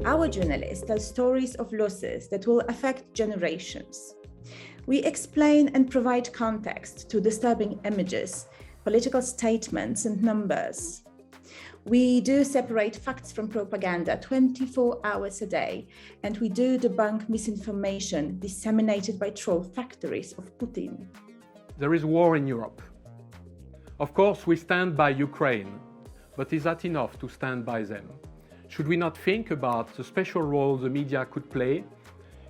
Our journalists tell stories of losses that will affect generations. We explain and provide context to disturbing images, political statements and numbers. We do separate facts from propaganda 24 hours a day, and we do debunk misinformation disseminated by troll factories of Putin. There is war in Europe. Of course, we stand by Ukraine, but is that enough to stand by them? Should we not think about the special role the media could play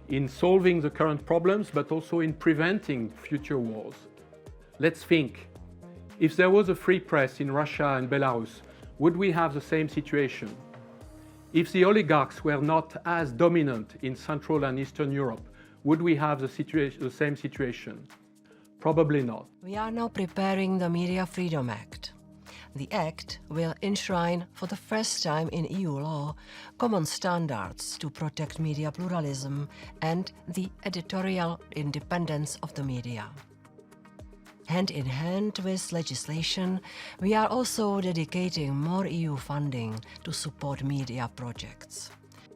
in solving the current problems, but also in preventing future wars? Let's think. If there was a free press in Russia and Belarus, would we have the same situation? If the oligarchs were not as dominant in Central and Eastern Europe, would we have the same situation? Probably not. We are now preparing the Media Freedom Act. The Act will enshrine for the first time in EU law common standards to protect media pluralism and the editorial independence of the media. Hand in hand with legislation, we are also dedicating more EU funding to support media projects.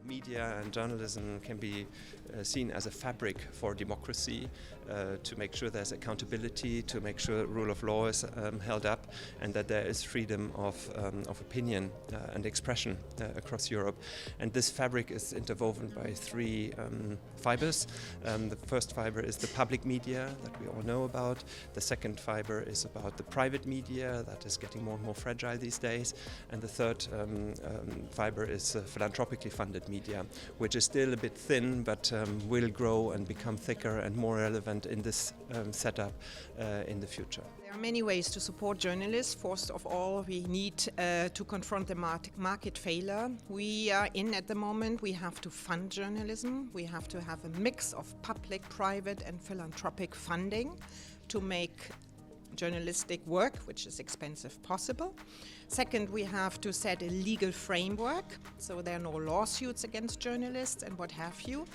Media and journalism can be seen as a fabric for democracy, to make sure there's accountability, to make sure rule of law is held up, and that there is freedom of opinion and expression across Europe. And this fabric is interwoven by three fibers. The first fiber is the public media that we all know about. The second fiber is about the private media that is getting more and more fragile these days. And the third fiber is philanthropically funded media, which is still a bit thin, but will grow and become thicker and more relevant in this setup in the future. There are many ways to support journalists. First of all, we need to confront the market failure we are in at the moment. We have to fund journalism. We have to have a mix of public, private and philanthropic funding to make journalistic work, which is expensive, possible. Second, we have to set a legal framework, so there are no lawsuits against journalists and what have you.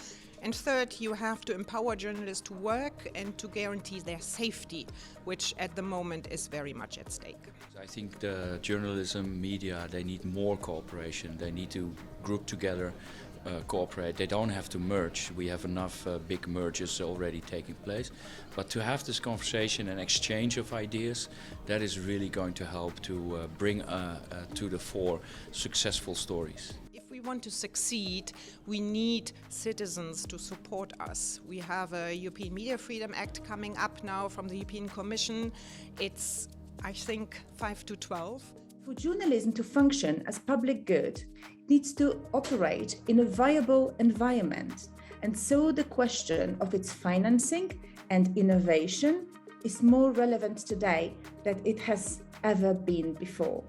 And third, you have to empower journalists to work and to guarantee their safety, which at the moment is very much at stake. I think the journalism, media, they need more cooperation. They need to group together, cooperate. They don't have to merge. We have enough big mergers already taking place. But to have this conversation and exchange of ideas, that is really going to help to bring to the fore successful stories. If we want to succeed, we need citizens to support us. We have a European Media Freedom Act coming up now from the European Commission. It's, I think, 5 to 12. For journalism to function as public good, it needs to operate in a viable environment. And so the question of its financing and innovation is more relevant today than it has ever been before.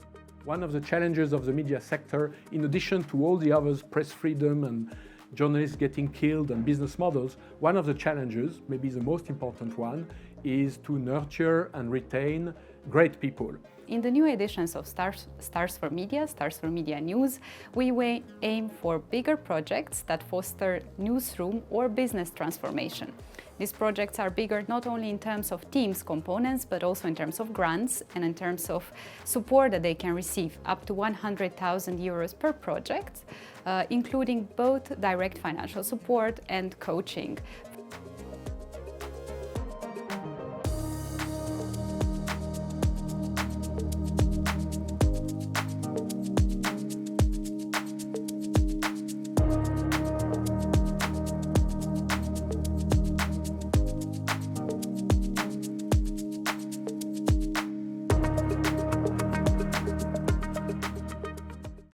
One of the challenges of the media sector, in addition to all the others, press freedom and journalists getting killed and business models, one of the challenges, maybe the most important one, is to nurture and retain great people. In the new editions of Stars4Media, Stars4Media News, we aim for bigger projects that foster newsroom or business transformation. These projects are bigger not only in terms of teams components, but also in terms of grants and in terms of support that they can receive, up to 100,000 euros per project, including both direct financial support and coaching